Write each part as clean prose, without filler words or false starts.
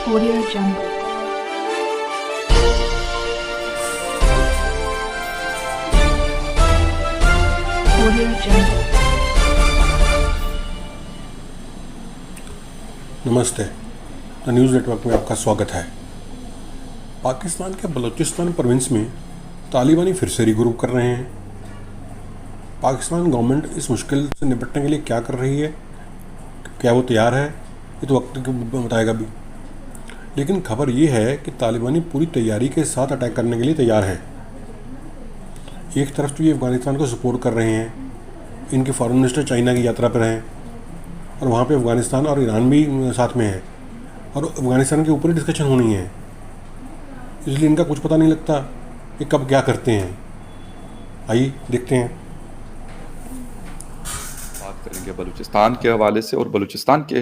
Audio Jungle. Audio Jungle. नमस्ते, the news network में आपका स्वागत है। पाकिस्तान के बलूचिस्तान प्रोविंस में तालिबानी फिर से रिग्रुप कर रहे हैं। पाकिस्तान गवर्नमेंट इस मुश्किल से निपटने के लिए क्या कर रही है, क्या वो तैयार है, ये तो वक्त बताएगा भी। लेकिन खबर ये है कि तालिबानी पूरी तैयारी के साथ अटैक करने के लिए तैयार हैं। एक तरफ तो ये अफ़गानिस्तान को सपोर्ट कर रहे हैं, इनके फॉरेन मिनिस्टर चाइना की यात्रा पर हैं और वहाँ पे अफ़गानिस्तान और ईरान भी साथ में है और अफ़गानिस्तान के ऊपर ही डिस्कशन होनी है, इसलिए इनका कुछ पता नहीं लगता कि कब क्या करते हैं। आइए देखते हैं। बात करेंगे बलूचिस्तान के हवाले से, और बलूचिस्तान के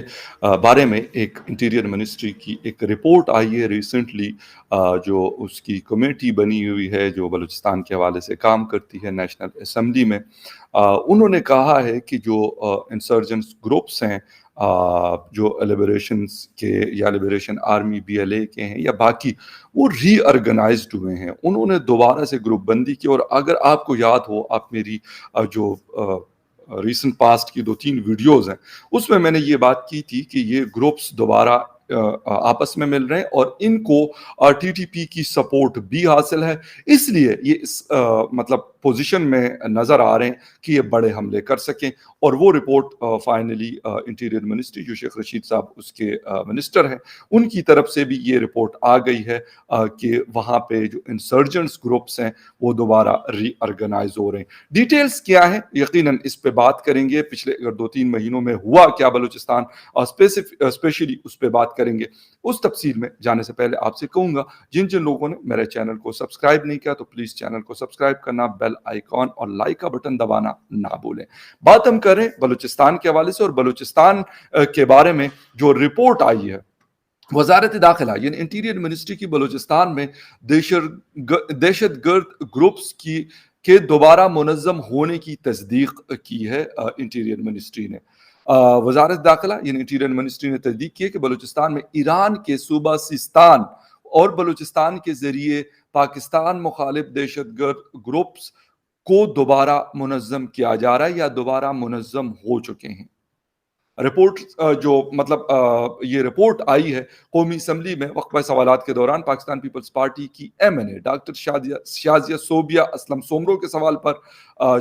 बारे में एक इंटीरियर मिनिस्ट्री की एक रिपोर्ट आई है रिसेंटली, जो उसकी कमेटी बनी हुई है जो बलूचिस्तान के हवाले से काम करती है नेशनल असेंबली में। उन्होंने कहा है कि जो इंसर्जेंट्स ग्रुप्स हैं, जो लिबरेशंस के या लिबरेशन आर्मी BLA के हैं या बाकी, वो रीऑर्गेनाइज्ड हुए हैं। उन्होंने दोबारा से ग्रुप बंदी की, और अगर आपको याद हो, आप मेरी जो रिसेंट पास्ट की 2-3 वीडियोस हैं उसमें मैंने ये बात की थी कि ये ग्रुप्स दोबारा आपस में मिल रहे हैं और इनको TTP की सपोर्ट भी हासिल है, इसलिए ये इस मतलब पोजीशन में नजर आ रहे हैं कि ये बड़े हमले कर सकें। और वो रिपोर्ट फाइनली इंटीरियर मिनिस्ट्री, जो शेख रशीद साहब उसके मिनिस्टर हैं, उनकी तरफ से भी ये रिपोर्ट आ गई है कि वहाँ पे जो इंसर्जेंट्स ग्रुप्स हैं वो दोबारा रीऑर्गेनाइज हो रहे हैं। डिटेल्स क्या है, यकीनन इस पे बात करेंगे, पिछले अगर 2-3 महीनों में हुआ क्या बलूचिस्तान, और स्पेशली उस पे बात करेंगे। उस तफसील में जाने से पहले आपसे कहूंगा, जिन जिन लोगों ने मेरे चैनल को सब्सक्राइब नहीं किया तो प्लीज चैनल को सब्सक्राइब करना, बेल आइकॉन और लाइक का बटन दबाना ना भूलें। बात हम करें बलूचिस्तान के हवाले से, और बलूचिस्तान के बारे में जो रिपोर्ट आई है, वजारत दाखिला यानी इंटीरियर मिनिस्ट्री की बलूचिस्तान में दहशतगर्द ग्रुप्स के दोबारा मुनज़्ज़म होने की तस्दीक की है इंटीरियर मिनिस्ट्री ने। वजारत दाखिला यानी इंटीरियर मिनिस्ट्री ने तस्दीक की है कि बलूचिस्तान में ईरान के सूबा सिस्तान और बलूचिस्तान के जरिए पाकिस्तान मुखालिफ दहशतगर्द ग्रुप्स को दोबारा मुनज़्ज़म किया जा रहा है या दोबारा मुनज़्ज़म हो चुके हैं। रिपोर्ट ये रिपोर्ट आई है कौमी असम्बली में वक्फा सवालात के दौरान पाकिस्तान पीपल्स पार्टी की MNA डॉक्टर शाजिया सोबिया असलम सोमरो के सवाल पर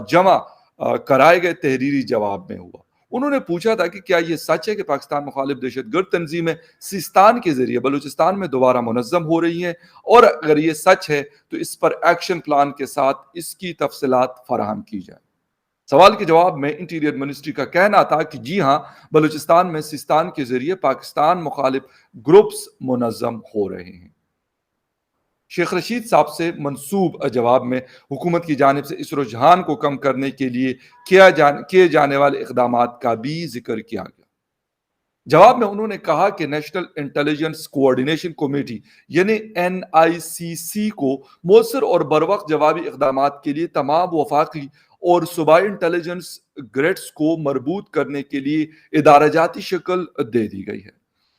जमा कराए गए तहरीरी जवाब में हुआ। उन्होंने पूछा था कि क्या ये सच है कि पाकिस्तान मुखालिफ दहशतगर्द तंजीमें सिस्तान के जरिए बलूचिस्तान में दोबारा मुनज़्ज़म हो रही हैं, और अगर ये सच है तो इस पर एक्शन प्लान के साथ इसकी तफसीलात फराहम की जाए। सवाल के जवाब में इंटीरियर मिनिस्ट्री का कहना था कि जी हां, बलूचिस्तान में सिस्तान के जरिए पाकिस्तान मुखालिफ ग्रुप्स मुनज़्ज़म हो रहे हैं। शेख रशीद साहब से मंसूब जवाब में हुकूमत की जानिब से इस रुझान को कम करने के लिए किए जाने वाले इक़दामात का भी जिक्र किया गया। जवाब में उन्होंने कहा कि नेशनल इंटेलिजेंस कोऑर्डिनेशन कमेटी यानी NICC को मौसर और बरवक्त जवाबी इक़दामात के लिए तमाम वफाकी और सूबाई इंटेलिजेंस ग्रेड्स को मरबूत करने के लिए इदाराजाती शक्ल दे दी गई है।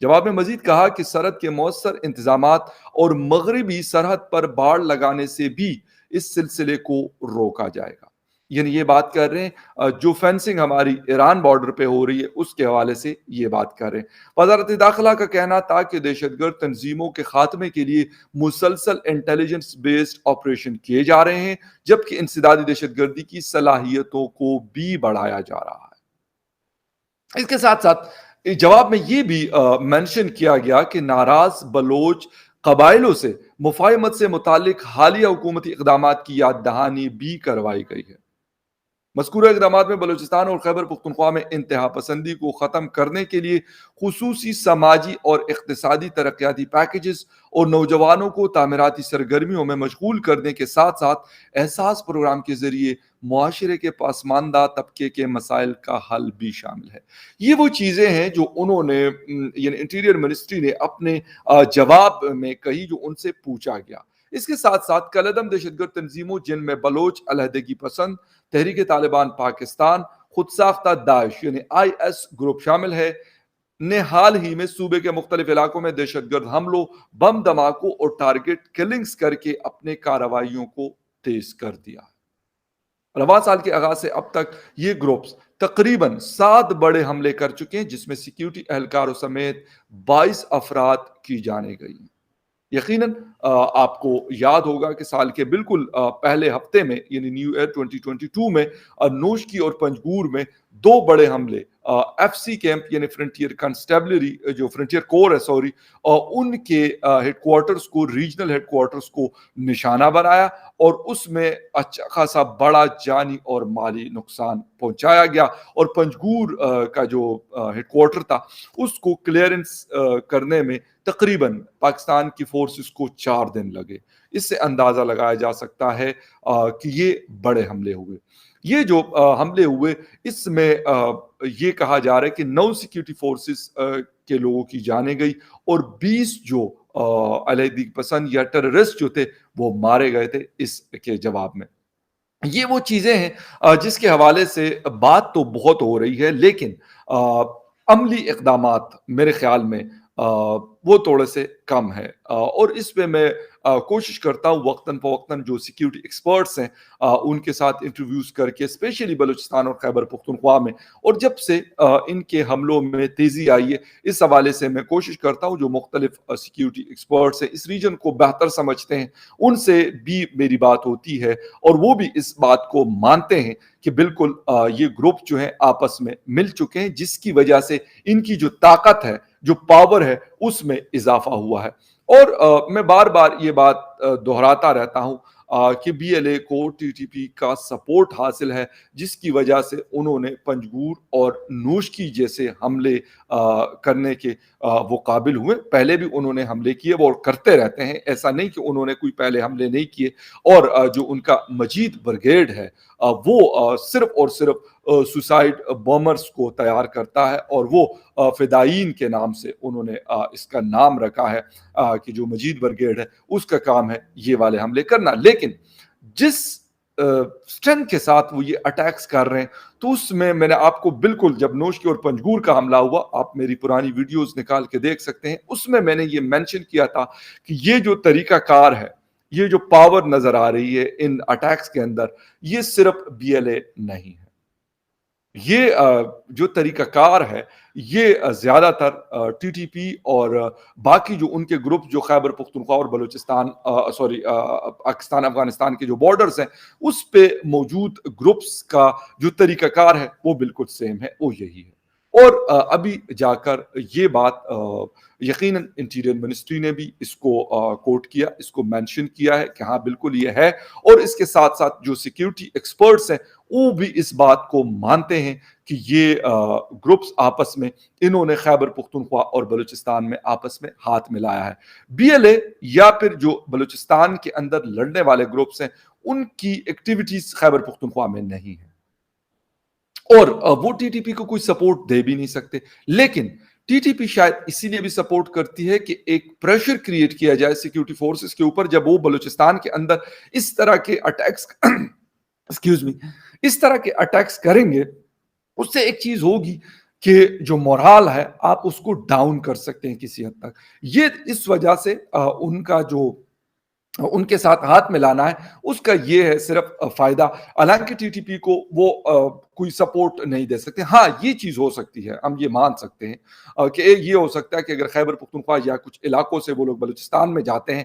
जवाब में मजीद कहा कि सरहद के मौसर इंतजामात और मगरबी सरहद पर बाड़ लगाने से भी इस सिलसिले को रोका जाएगा। यानी ये बात कर रहे हैं जो फेंसिंग हमारी ईरान बॉर्डर पे हो रही है उसके हवाले से ये बात कर रहे हैं। वजारत दाखिला का कहना था कि दहशतगर्द तंजीमों के खात्मे के लिए मुसलसल इंटेलिजेंस बेस्ड ऑपरेशन किए जा रहे हैं, जबकि इंसदादी दहशतगर्दी की सलाहियतों को भी बढ़ाया जा रहा है। इसके साथ साथ जवाब में ये भी मेंशन किया गया कि नाराज बलोच कबाइलों से मुफाहमत से मुतालिक हालिया हुकूमती इक़दामात की याद दहानी भी करवाई गई है। मज़कूरा इक़दामात में बलूचिस्तान और खैबर पुख्तनख्वा में इंतहा पसंदी को ख़त्म करने के लिए खुसूसी समाजी और इक़्तिसादी तरक्याती पैकेजेस और नौजवानों को तामीराती सरगर्मियों में मशगूल करने के साथ साथ एहसास प्रोग्राम के जरिए मुआशरे के पसमानदा तबके के मसाइल का हल भी शामिल है। ये वो चीज़ें हैं जो उन्होंने यानी इंटीरियर मिनिस्ट्री ने अपने जवाब में कही जो उनसे पूछा गया। इसके साथ साथ कलदम दहशतगर्द तंजीमों जिनमें बलोच अलहदगी पसंद, तहरीक तालिबान पाकिस्तान, खुद साख्ता दाइश यानी IS ग्रुप शामिल है, نے حال ہی میں صوبے کے مختلف علاقوں میں دہشت گرد حملوں، بم دھماکوں اور ٹارگٹ کلنگز کر کے اپنے کارروائیوں کو تیز کر دیا۔ رواں سال کے آغاز سے اب تک یہ گروپس تقریباً 7 بڑے حملے کر چکے ہیں، جس میں سیکیورٹی اہلکاروں سمیت 22 افراد کی جانیں گئی ہیں۔ یقیناً آپ کو یاد ہوگا کہ سال کے بالکل پہلے ہفتے میں یعنی نیو ایئر 2022 میں نوشکی اور پنجگور میں 2 بڑے حملے ایف سی کیمپ یعنی فرنٹیئر کنسٹیبلری جو فرنٹیئر کور ہے ان کے ہیڈ کوارٹرز کو ریجنل ہیڈ کوارٹرز کو نشانہ بنایا اور اس میں اچھا خاصا بڑا جانی اور مالی نقصان پہنچایا گیا، اور پنجگور کا جو ہیڈ کوارٹر تھا اس کو کلیئرنس کرنے میں تقریباً پاکستان کی فورسز کو 4 دن لگے۔ اس سے اندازہ لگایا جا سکتا ہے کہ یہ بڑے حملے ہوئے۔ یہ جو حملے ہوئے اس میں یہ کہا جا رہا ہے کہ 9 سیکیورٹی فورسز کے لوگوں کی جانیں گئی اور 20 جو علیحدگی پسند یا ٹیررسٹ جو تھے وہ مارے گئے تھے اس کے جواب میں۔ یہ وہ چیزیں ہیں جس کے حوالے سے بات تو بہت ہو رہی ہے، لیکن عملی اقدامات میرے خیال میں وہ تھوڑے سے کم ہے، اور اس پہ میں کوشش کرتا ہوں وقتاً فوقتاً جو سیکیورٹی ایکسپرٹس ہیں ان کے ساتھ انٹرویوز کر کے، اسپیشلی بلوچستان اور خیبر پختونخوا میں، اور جب سے ان کے حملوں میں تیزی آئی ہے اس حوالے سے میں کوشش کرتا ہوں جو مختلف سیکیورٹی ایکسپرٹس ہیں، اس ریجن کو بہتر سمجھتے ہیں، ان سے بھی میری بات ہوتی ہے اور وہ بھی اس بات کو مانتے ہیں کہ بالکل یہ گروپ جو ہیں آپس میں مل چکے ہیں، جس کی وجہ سے ان کی جو طاقت ہے، جو پاور ہے، اس میں اضافہ ہوا ہے۔ اور میں بار بار یہ بات دہراتا رہتا ہوں کہ بی ایل اے کو ٹی ٹی پی کا سپورٹ حاصل ہے، جس کی وجہ سے انہوں نے پنجگور اور نوشکی جیسے حملے کرنے کے وہ قابل ہوئے۔ پہلے بھی انہوں نے حملے کیے، وہ کرتے رہتے ہیں، ایسا نہیں کہ انہوں نے کوئی پہلے حملے نہیں کیے، اور جو ان کا مجید بریگیڈ ہے وہ صرف اور صرف سوسائڈ بومرز کو تیار کرتا ہے، اور وہ فدائین کے نام سے انہوں نے اس کا نام رکھا ہے کہ جو مجید بریگیڈ ہے اس کا کام ہے یہ والے حملے کرنا۔ لیکن جس اسٹرینتھ کے ساتھ وہ یہ اٹیکس کر رہے ہیں تو اس میں نے آپ کو بالکل جب نوشکی اور پنجگور کا حملہ ہوا، آپ میری پرانی ویڈیوز نکال کے دیکھ سکتے ہیں، اس میں نے یہ مینشن کیا تھا کہ یہ جو طریقہ کار ہے، یہ جو پاور نظر آ رہی ہے ان اٹیکس کے اندر، یہ صرف بی ایل اے نہیں ہے، یہ جو طریقہ کار ہے یہ زیادہ تر ٹی ٹی پی اور باقی جو ان کے گروپ جو خیبر پختونخوا اور بلوچستان پاکستان افغانستان کے جو بارڈرز ہیں اس پہ موجود گروپس کا جو طریقہ کار ہے وہ بالکل سیم ہے، وہ یہی ہے۔ اور ابھی جا کر یہ بات یقیناً انٹیریئر منسٹری نے بھی اس کو کوٹ کیا، اس کو مینشن کیا ہے کہ ہاں بالکل یہ ہے، اور اس کے ساتھ ساتھ جو سیکیورٹی ایکسپرٹس ہیں وہ بھی اس بات کو مانتے ہیں کہ یہ گروپس آپس میں انہوں نے خیبر پختونخوا اور بلوچستان میں آپس میں ہاتھ ملایا ہے۔ بی ایل اے یا پھر جو بلوچستان کے اندر لڑنے والے گروپس ہیں ان کی ایکٹیویٹیز خیبر پختونخوا میں نہیں ہے، اور وہ ٹی ٹی پی کو کوئی سپورٹ دے بھی نہیں سکتے، لیکن ٹی ٹی پی شاید اسی لیے بھی سپورٹ کرتی ہے کہ ایک پریشر کریٹ کیا جائے سیکیورٹی فورسز کے اوپر، جب وہ بلوچستان کے اندر اس طرح کے اٹیکس اس طرح کے اٹیکس کریں گے، اس سے ایک چیز ہوگی کہ جو مورال ہے آپ اس کو ڈاؤن کر سکتے ہیں کسی حد تک۔ یہ اس وجہ سے ان کا جو ان کے ساتھ ہاتھ ملانا ہے اس کا یہ ہے صرف فائدہ، حالانکہ ٹی ٹی پی کو وہ کوئی سپورٹ نہیں دے سکتے۔ ہاں یہ چیز ہو سکتی ہے، ہم یہ مان سکتے ہیں کہ یہ ہو سکتا ہے کہ اگر خیبر پختونخوا یا کچھ علاقوں سے وہ لوگ بلوچستان میں جاتے ہیں